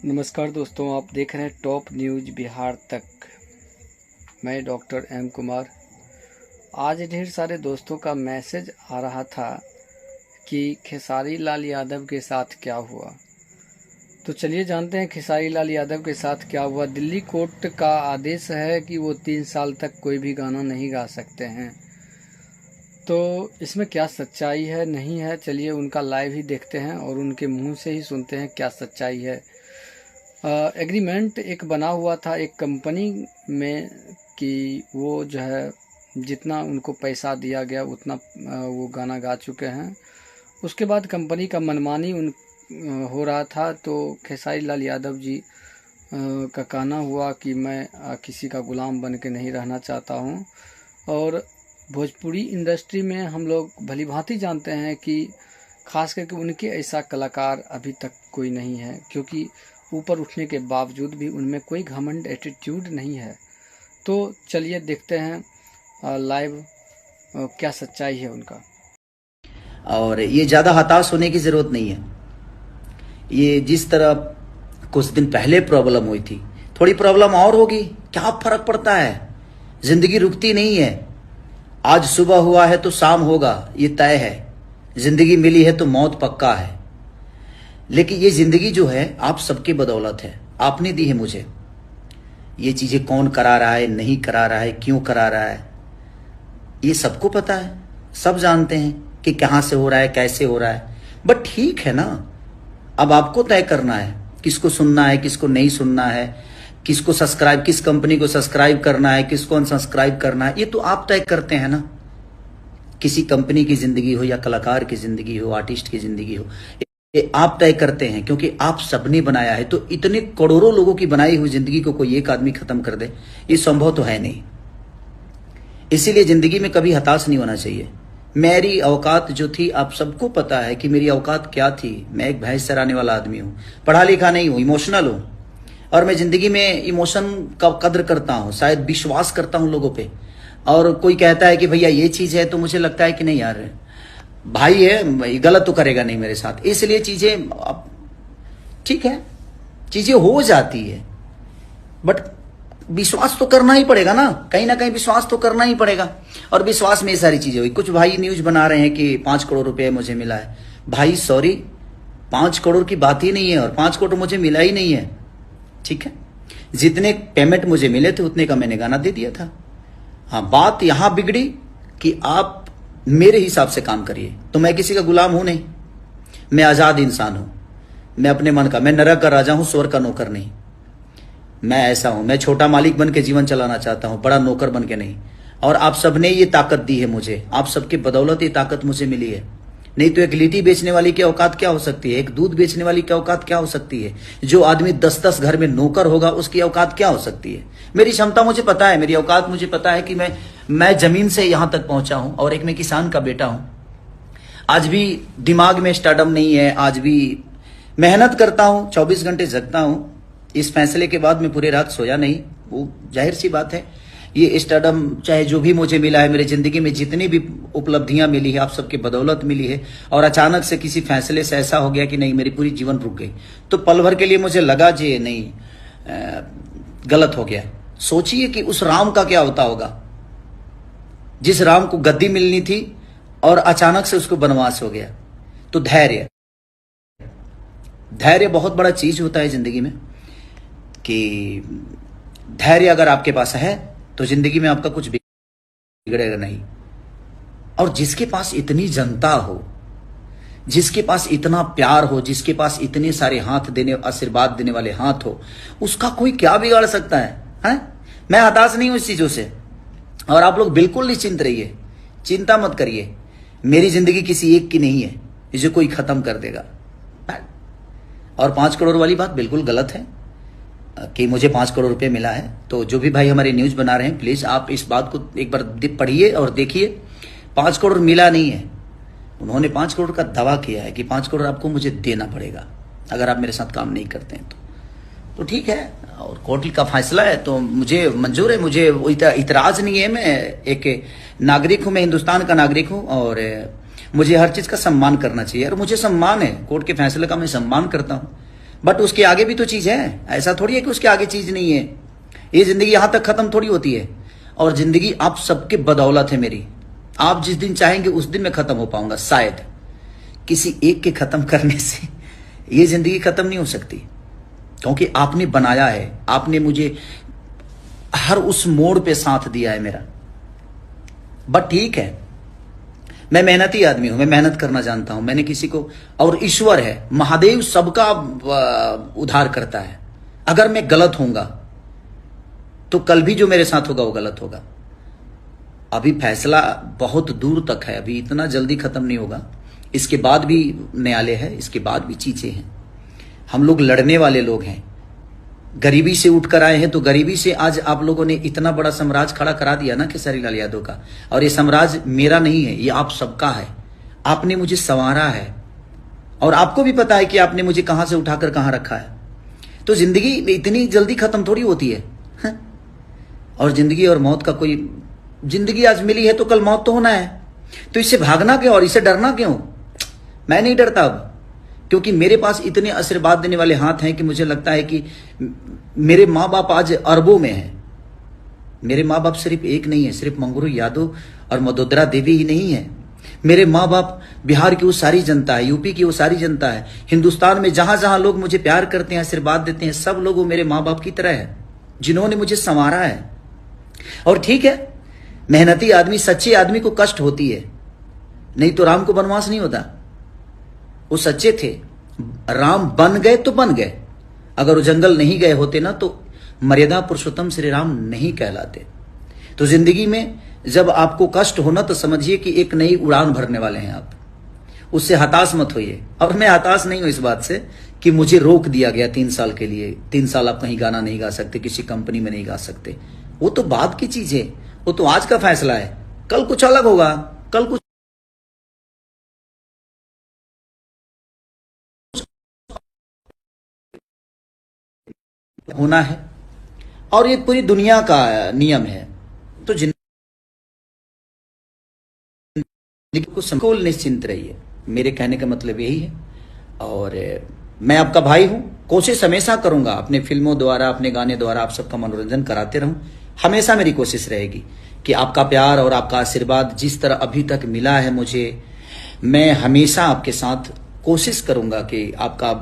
नमस्कार दोस्तों, आप देख रहे हैं टॉप न्यूज बिहार तक। मैं डॉक्टर एम कुमार। आज ढेर सारे दोस्तों का मैसेज आ रहा था कि खेसारी लाल यादव के साथ क्या हुआ। तो चलिए जानते हैं खेसारी लाल यादव के साथ क्या हुआ। दिल्ली कोर्ट का आदेश है कि वो 3 साल तक कोई भी गाना नहीं गा सकते हैं। तो इसमें क्या सच्चाई है नहीं है, चलिए उनका लाइव ही देखते हैं और उनके मुंह से ही सुनते हैं क्या सच्चाई है। एग्रीमेंट एक बना हुआ था एक कंपनी में कि वो जो है जितना उनको पैसा दिया गया उतना वो गाना गा चुके हैं। उसके बाद कंपनी का मनमानी हो रहा था। तो खेसारी लाल यादव जी का कहना हुआ कि मैं किसी का गुलाम बन के नहीं रहना चाहता हूं। और भोजपुरी इंडस्ट्री में हम लोग भली भांति जानते हैं कि खास करके उनके ऐसा कलाकार अभी तक कोई नहीं है, क्योंकि ऊपर उठने के बावजूद भी उनमें कोई घमंड एटीट्यूड नहीं है। तो चलिए देखते हैं लाइव क्या सच्चाई है उनका। और ये ज़्यादा हताश होने की ज़रूरत नहीं है। ये जिस तरह कुछ दिन पहले प्रॉब्लम हुई थी, थोड़ी प्रॉब्लम और होगी, क्या फर्क पड़ता है। जिंदगी रुकती नहीं है। आज सुबह हुआ है तो शाम होगा, ये तय है। जिंदगी मिली है तो मौत पक्का है। लेकिन ये जिंदगी जो है आप सबके बदौलत है, आपने दी है मुझे। ये चीज़ें कौन करा रहा है, नहीं करा रहा है, क्यों करा रहा है, ये सबको पता है। सब जानते हैं कि कहाँ से हो रहा है, कैसे हो रहा है। बट ठीक है ना, अब आपको तय करना है किसको सुनना है, किसको नहीं सुनना है, किसको सब्सक्राइब, किस कंपनी को सब्सक्राइब करना है, किसको अनसब्सक्राइब करना है। ये तो आप तय करते हैं ना। किसी कंपनी की जिंदगी हो या कलाकार की जिंदगी हो, आर्टिस्ट की जिंदगी हो, ये आप तय करते हैं, क्योंकि आप सबने बनाया है। तो इतने करोड़ों लोगों की बनाई हुई जिंदगी को कोई एक आदमी खत्म कर दे, ये संभव तो है नहीं। इसीलिए जिंदगी में कभी हताश नहीं होना चाहिए। मेरी औकात जो थी, आप सबको पता है कि मेरी औकात क्या थी। मैं एक भैंस चराने वाला आदमी हूं, पढ़ा लिखा नहीं हूं, इमोशनल हूं। और मैं जिंदगी में इमोशन का कद्र करता हूं, शायद विश्वास करता हूं लोगों पे। और कोई कहता है कि भैया ये चीज है, तो मुझे लगता है कि नहीं यार, भाई है, गलत तो करेगा नहीं मेरे साथ। इसलिए चीजें अब ठीक है, चीजें हो जाती है, बट विश्वास तो करना ही पड़ेगा ना कहीं विश्वास तो करना ही पड़ेगा। और विश्वास में ये सारी चीजें हुई। कुछ भाई न्यूज बना रहे हैं कि 5 करोड़ रुपए मुझे मिला है। भाई सॉरी, 5 करोड़ की बात ही नहीं है, और 5 करोड़ मुझे मिला ही नहीं है। ठीक है, जितने पेमेंट मुझे मिले थे उतने का मैंने गाना दे दिया था। हाँ, बात यहां बिगड़ी कि आप मेरे हिसाब से काम करिए। तो मैं किसी का गुलाम हूं नहीं, मैं आजाद इंसान हूं। मैं अपने मन का, मैं नरक का राजा हूं, स्वर्ग का नौकर नहीं। मैं ऐसा हूं, मैं छोटा मालिक बन के जीवन चलाना चाहता हूं, बड़ा नौकर बन के नहीं। और आप सबने ये ताकत दी है मुझे, आप सबके बदौलत ये ताकत मुझे मिली है। नहीं तो एक लिट्टी बेचने वाली की औकात क्या हो सकती है, एक दूध बेचने वाली की औकात क्या हो सकती है, जो आदमी 10-10 घर में नौकर होगा उसकी औकात क्या हो सकती है। मेरी क्षमता मुझे पता है, मेरी औकात मुझे पता है कि मैं जमीन से यहां तक पहुंचा हूं, और एक मैं किसान का बेटा हूं। आज भी दिमाग में स्टार्डम नहीं है, आज भी मेहनत करता हूं, 24 घंटे जगता हूं। इस फैसले के बाद मैं पूरी रात सोया नहीं, वो जाहिर सी बात है। ये स्टारडम चाहे जो भी मुझे मिला है, मेरी जिंदगी में जितनी भी उपलब्धियां मिली है, आप सबके बदौलत मिली है। और अचानक से किसी फैसले से ऐसा हो गया कि नहीं, मेरी पूरी जीवन रुक गई। तो पल भर के लिए मुझे लगा जी नहीं, गलत हो गया। सोचिए कि उस राम का क्या होता होगा, जिस राम को गद्दी मिलनी थी और अचानक से उसको वनवास हो गया। तो धैर्य बहुत बड़ा चीज होता है जिंदगी में, कि धैर्य अगर आपके पास है तो जिंदगी में आपका कुछ बिगड़ेगा नहीं। और जिसके पास इतनी जनता हो, जिसके पास इतना प्यार हो, जिसके पास इतने सारे हाथ देने, आशीर्वाद देने वाले हाथ हो, उसका कोई क्या बिगाड़ सकता है? मैं हताश नहीं हूं इस चीजों से। और आप लोग बिल्कुल निश्चिंत रहिए, चिंता मत करिए। मेरी जिंदगी किसी एक की नहीं है जो कोई खत्म कर देगा। और 5 करोड़ वाली बात बिल्कुल गलत है कि मुझे 5 करोड़ रुपए मिला है। तो जो भी भाई हमारे न्यूज बना रहे हैं, प्लीज आप इस बात को एक बार पढ़िए और देखिए। 5 करोड़ मिला नहीं है, उन्होंने 5 करोड़ का दावा किया है कि 5 करोड़ आपको मुझे देना पड़ेगा अगर आप मेरे साथ काम नहीं करते हैं तो ठीक है। और कोर्ट का फैसला है तो मुझे मंजूर है, मुझे इतराज नहीं है। मैं एक नागरिक हूं, मैं हिंदुस्तान का नागरिक हूं, और मुझे हर चीज का सम्मान करना चाहिए। और मुझे सम्मान है, कोर्ट के फैसले का मैं सम्मान करता हूं। बट उसके आगे भी तो चीज है, ऐसा थोड़ी है कि उसके आगे चीज नहीं है। ये जिंदगी यहां तक खत्म थोड़ी होती है। और जिंदगी आप सबके बदौलत है मेरी। आप जिस दिन चाहेंगे उस दिन मैं खत्म हो पाऊंगा, शायद। किसी एक के खत्म करने से ये जिंदगी खत्म नहीं हो सकती, क्योंकि आपने बनाया है, आपने मुझे हर उस मोड़ पे साथ दिया है मेरा। बट ठीक है, मैं मेहनती आदमी हूं, मैं मेहनत करना जानता हूं। मैंने किसी को, और ईश्वर है, महादेव सबका उद्धार करता है। अगर मैं गलत होऊंगा तो कल भी जो मेरे साथ होगा वो गलत होगा। अभी फैसला बहुत दूर तक है, अभी इतना जल्दी खत्म नहीं होगा। इसके बाद भी न्यायालय है, इसके बाद भी चीजें हैं। हम लोग लड़ने वाले लोग हैं, गरीबी से उठकर आए हैं, तो गरीबी से आज आप लोगों ने इतना बड़ा साम्राज्य खड़ा करा दिया ना खेसारी लाल यादव का। और ये साम्राज्य मेरा नहीं है, ये आप सबका है। आपने मुझे संवारा है, और आपको भी पता है कि आपने मुझे कहां से उठाकर कहां रखा है। तो जिंदगी इतनी जल्दी खत्म थोड़ी होती है, हाँ? और जिंदगी और मौत का कोई, जिंदगी आज मिली है तो कल मौत तो होना है। तो इससे भागना क्यों और इससे डरना क्यों? मैं नहीं डरता अब, क्योंकि मेरे पास इतने आशीर्वाद देने वाले हाथ हैं कि मुझे लगता है कि मेरे माँ बाप आज अरबों में हैं। मेरे माँ बाप सिर्फ एक नहीं है, सिर्फ मंगरू यादव और मदोदरा देवी ही नहीं है। मेरे माँ बाप बिहार की वो सारी जनता है, यूपी की वो सारी जनता है, हिंदुस्तान में जहां जहां लोग मुझे प्यार करते हैं, आशीर्वाद देते हैं, सब लोग वो मेरे माँ बाप की तरह है, जिन्होंने मुझे संवारा है। और ठीक है, मेहनती आदमी, सच्चे आदमी को कष्ट होती है, नहीं तो राम को वनवास नहीं होता। वो सच्चे थे, राम बन गए तो बन गए। अगर वो जंगल नहीं गए होते ना तो मर्यादा पुरुषोत्तम श्री राम नहीं कहलाते। तो जिंदगी में जब आपको कष्ट होना तो समझिए कि एक नई उड़ान भरने वाले हैं आप, उससे हताश मत होइए। और मैं हताश नहीं हूं इस बात से कि मुझे रोक दिया गया 3 साल के लिए। 3 साल आप कहीं गाना नहीं गा सकते, किसी कंपनी में नहीं गा सकते, वो तो बाद की चीज है, वो तो आज का फैसला है। कल कुछ अलग होगा, कल कुछ होना है, और ये पूरी दुनिया का नियम है। तो जिंदगी को संकोल निश्चिंत रहिए, मेरे कहने का मतलब यही है। और मैं आपका भाई हूं, कोशिश हमेशा करूंगा अपने फिल्मों द्वारा, अपने गाने द्वारा आप सबका मनोरंजन कराते रहूं। हमेशा मेरी कोशिश रहेगी कि आपका प्यार और आपका आशीर्वाद जिस तरह अभी तक मिला है मुझे, मैं हमेशा आपके साथ कोशिश करूंगा कि आपका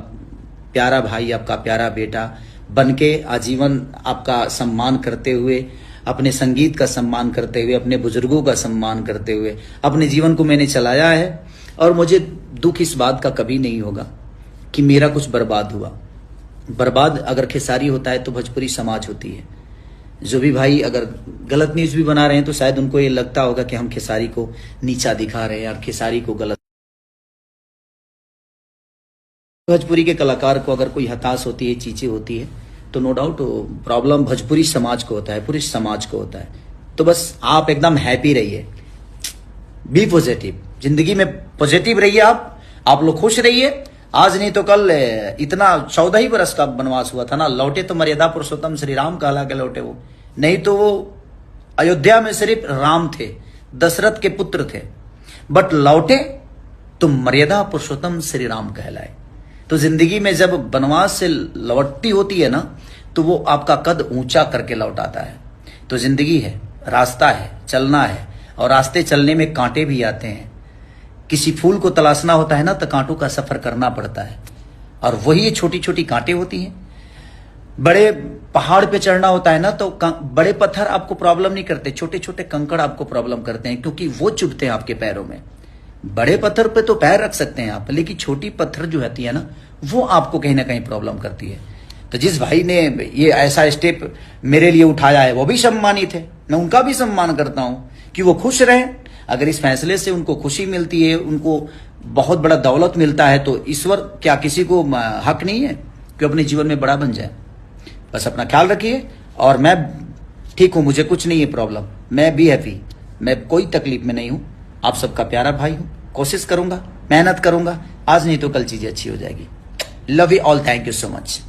प्यारा भाई, आपका प्यारा बेटा बनके आजीवन आपका सम्मान करते हुए, अपने संगीत का सम्मान करते हुए, अपने बुजुर्गों का सम्मान करते हुए अपने जीवन को मैंने चलाया है। और मुझे दुख इस बात का कभी नहीं होगा कि मेरा कुछ बर्बाद हुआ। बर्बाद अगर खेसारी होता है तो भोजपुरी समाज होती है। जो भी भाई अगर गलत न्यूज भी बना रहे हैं तो शायद उनको ये लगता होगा कि हम खेसारी को नीचा दिखा रहे हैं और खेसारी को गलत। भोजपुरी के कलाकार को अगर कोई हताश होती है, चीजें होती है, तो नो डाउट प्रॉब्लम भोजपुरी समाज को होता है, पूरे समाज को होता है। तो बस आप एकदम हैप्पी रहिए, बी पॉजिटिव, जिंदगी में पॉजिटिव रहिए। आप लोग खुश रहिए। आज नहीं तो कल इतना 14 ही बरस का वनवास हुआ था ना, लौटे तो मर्यादा पुरुषोत्तम श्री राम कहला के लौटे वो, नहीं तो वो अयोध्या में सिर्फ राम थे, दशरथ के पुत्र थे, बट लौटे तो मर्यादा पुरुषोत्तम श्री राम कहलाए। तो जिंदगी में जब वनवास से लौटती होती है ना, तो वो आपका कद ऊंचा करके लौटाता है। तो जिंदगी है, रास्ता है, चलना है, और रास्ते चलने में कांटे भी आते हैं। किसी फूल को तलाशना होता है ना तो कांटों का सफर करना पड़ता है, और वही ये छोटी छोटी कांटे होती हैं। बड़े पहाड़ पे चढ़ना होता है ना तो बड़े पत्थर आपको प्रॉब्लम नहीं करते, छोटे छोटे कंकड़ आपको प्रॉब्लम करते हैं, क्योंकि वो चुभते हैं आपके पैरों में। बड़े पत्थर पे तो पैर रख सकते हैं आप, लेकिन छोटी पत्थर जो होती है ना, वो आपको कहीं ना कहीं प्रॉब्लम करती है। तो जिस भाई ने ये ऐसा स्टेप मेरे लिए उठाया है वो भी सम्मानित है, मैं उनका भी सम्मान करता हूं कि वो खुश रहे। अगर इस फैसले से उनको खुशी मिलती है, उनको बहुत बड़ा दौलत मिलता है, तो ईश्वर क्या किसी को हक नहीं है कि अपने जीवन में बड़ा बन जाए? बस अपना ख्याल रखिए। और मैं ठीक हूं, मुझे कुछ नहीं है प्रॉब्लम, मैं भी हैप्पी, मैं कोई तकलीफ में नहीं हूं। आप सबका प्यारा भाई हूं, कोशिश करूंगा, मेहनत करूंगा, आज नहीं तो कल चीजें अच्छी हो जाएगी। Love you all, thank you so much.